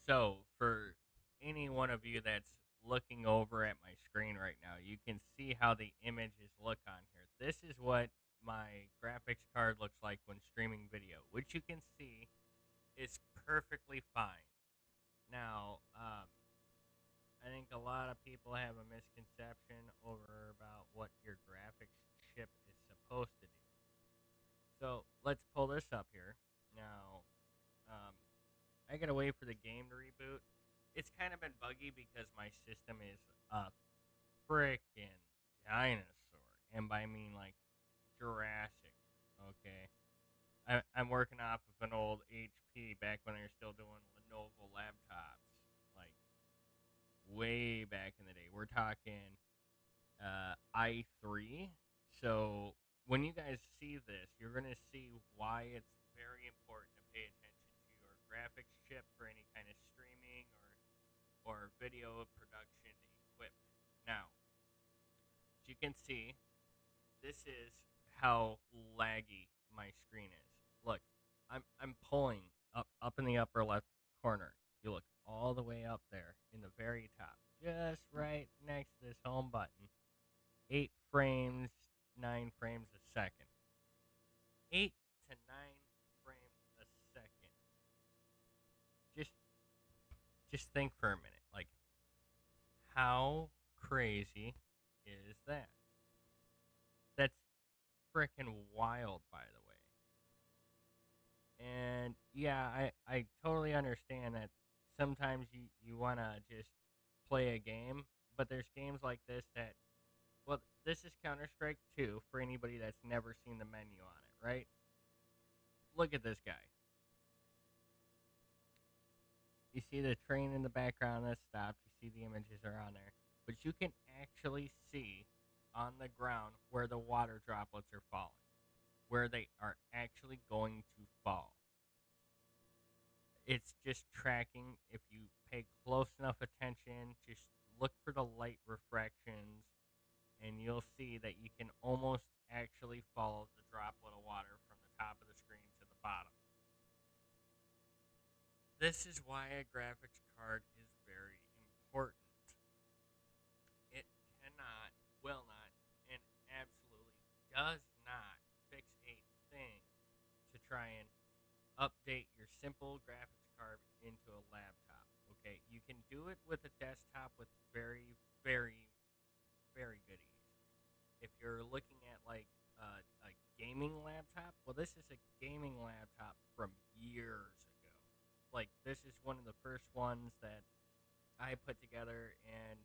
So, for any one of you that's looking over at my screen right now, you can see how the images look on here. This is what my graphics card looks like when streaming video, which you can see is perfectly fine. Now, I think a lot of people have a misconception over about what your graphics chip is supposed to do. So, let's pull this up here. Now, um, I gotta wait for the game to reboot. It's kind of been buggy because my system is a freaking dinosaur, and by I mean like Jurassic. Okay, I'm working off of an old HP back when they were still doing Lenovo laptops, like way back in the day. We're talking i3. So when you guys see this, you're gonna see why it's very important to pay attention to your graphics chip for any kind of streaming or video production equipment. Now, as you can see, this is how laggy my screen is. Look, I'm pulling up in the upper left corner. You look all the way up there in the very top, just right next to this home button. 8 frames, 9 frames a second. 8 to 9 frames a second. Just just think for a minute. Like, how crazy is that? That's freaking wild, by the way. And yeah, I totally understand that sometimes you want to just play a game, but there's games like this that, well, this is Counter Strike 2 for anybody that's never seen the menu on it, right? Look at this guy. You see the train in the background that stops. You see the images are on there. But you can actually see on the ground where the water droplets are falling, where they are actually going to fall. It's just tracking. If you pay close enough attention, just look for the light refractions, and you'll see that you can almost actually follow the droplet of water from the top of the screen to the bottom. This is why a graphics card is very important. It cannot, will not, and absolutely does not fix a thing to try and update your simple graphics card into a laptop. Okay, you can do it with a desktop with very, very, very good ease. If you're looking at like a gaming laptop, well, this is a gaming laptop from years ago. Like, this is one of the first ones that I put together, and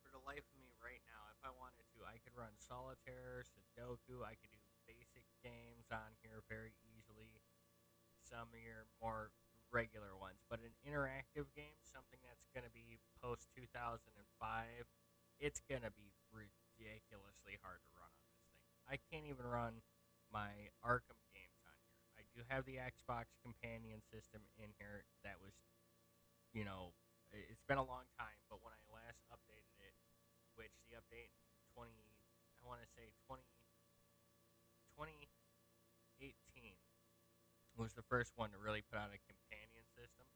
for the life of me right now, if I wanted to, I could run solitaire, Sudoku, I could do basic games on here very easily, some of your more regular ones. But an interactive game, something that's going to be post 2005, it's going to be ridiculously hard to run on this thing. I can't even run my Arkham games on here. I do have the Xbox companion system in here that was, you know, it's been a long time, but when I last updated it, which the update in 20, I want to say 2018 was the first one to really put out a companion system.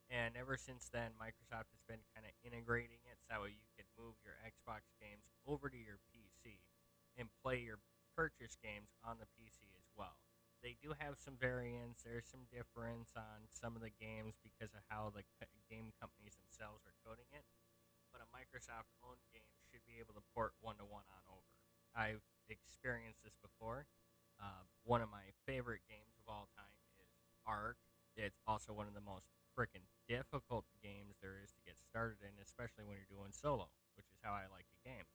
And ever since then, Microsoft has been kind of integrating it so you could move your Xbox games over to your PC and play your purchase games on the PC as well. They do have some variants. There's some difference on some of the games because of how the game companies themselves are coding it. But a Microsoft-owned game should be able to port one-to-one on over. I've experienced this before. One of my favorite games of all time is Ark. It's also one of the most freaking difficult games there is to get started in, especially when you're doing solo, which is how I like the game.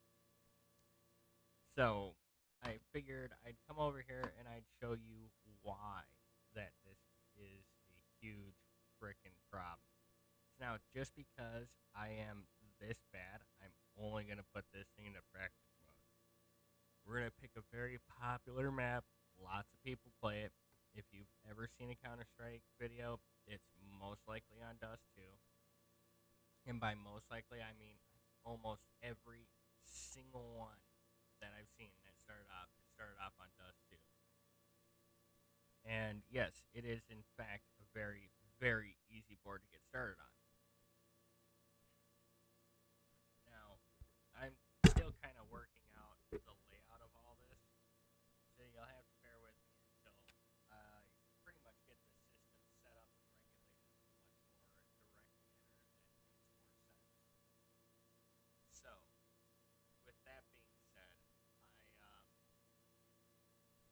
So I figured I'd come over here and I'd show you why that this is a huge freaking problem. So now, just because I am this bad, I'm only going to put this thing into practice mode. We're going to pick a very popular map. Lots of people play it. If you've ever seen a Counter-Strike video, it's most likely on Dust 2. And by most likely, I mean almost every single one that I've seen that started off on Dust 2. And yes, it is in fact a very, very easy easy board to get started on. Now, I'm still kind of working out the layout of all this, so you'll have to bear with me until I pretty much get the system set up and regulated in a much more direct manner that makes more sense. So, with that being said,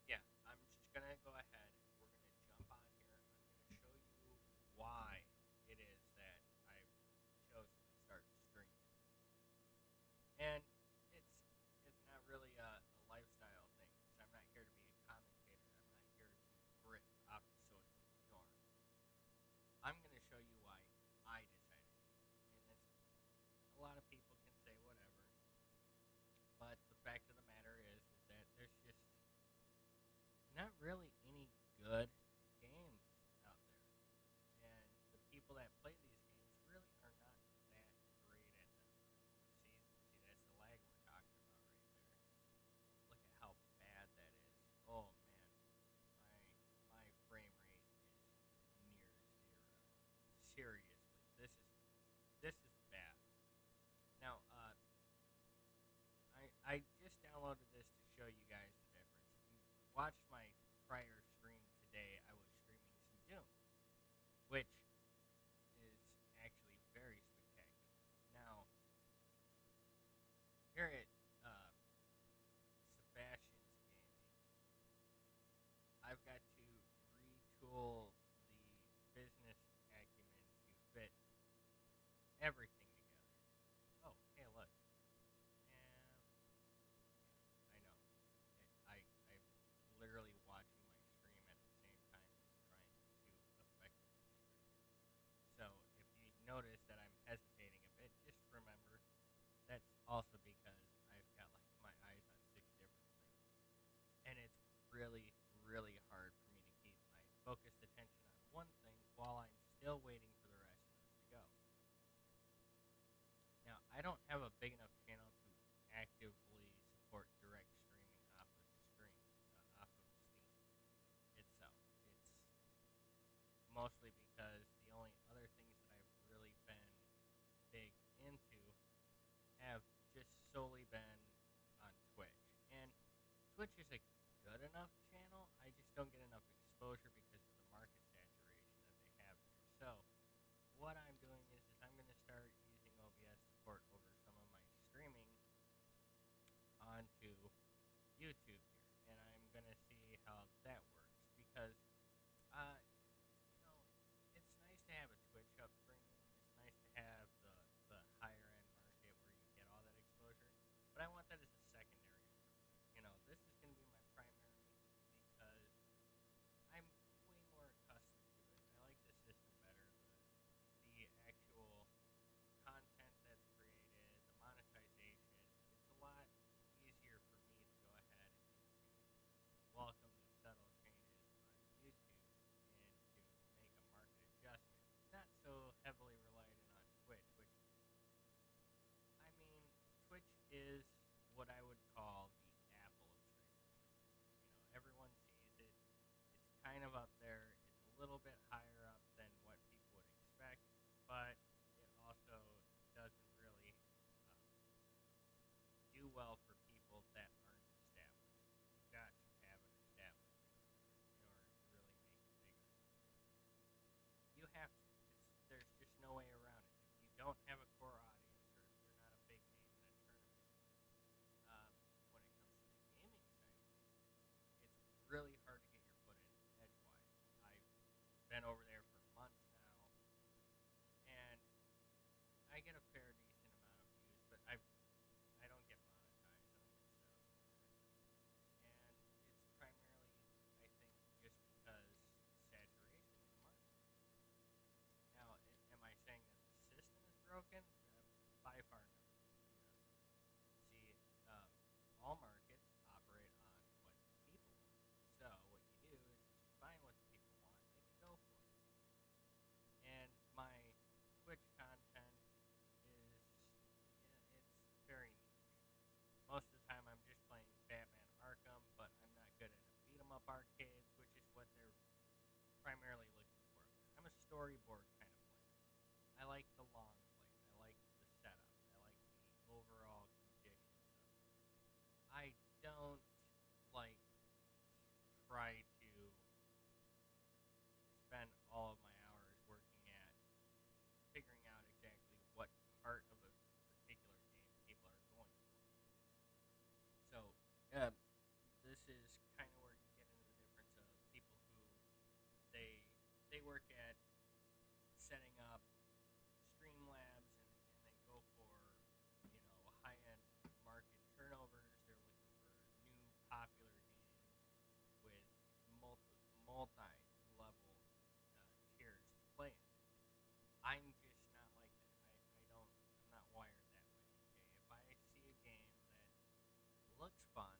yeah, I'm just gonna go ahead. We're gonna jump on here. I'm gonna show you why it is that I've chosen to start streaming. And it's not really a lifestyle thing because I'm not here to be a commentator. I'm not here to grift off the social norm. I'm going to show you why I decided to. And it's, a lot of people can say whatever, but the fact of the matter is that there's just not really any good games out there. And the people that play these games really are not that great at them. See, that's the lag we're talking about right there. Look at how bad that is. Oh man, my frame rate is near zero. Seriously, this is bad. Now, I just downloaded this to show you guys the difference. If you watched my prior stream today, I was streaming some Doom, which is actually very spectacular. Now, here at Sebastian's Gaming, I've got to retool the business acumen to fit everything together. Oh, hey, look. I know. I'm literally watching my stream at the same time as trying to effectively stream. So if you notice that I'm hesitating a bit, just remember that's also because I've got like my eyes on six different things. And it's really, really hard for me to keep my focused attention on one thing while I'm still waiting for the rest of this to go. Now, I don't have a big enough channel to actively support direct streaming off of Steam itself. It's mostly because the only other things that I've really been big into have just solely been on Twitch. And Twitch is a good enough channel. I just don't get enough exposure because of the market saturation that they have there. So what I'm doing is I'm going to start using OBS to port over some of my streaming onto YouTube here, and I'm going to see how that works because, uh, it's nice to have a Twitch upbringing. It's nice to have the higher end market where you get all that exposure, but I want that as a secondary one. This is going to be my primary because I'm way more accustomed to it. I like the system better. The actual content that's created, the monetization, it's a lot easier for me to go ahead and to welcome these subtle changes on looks fine.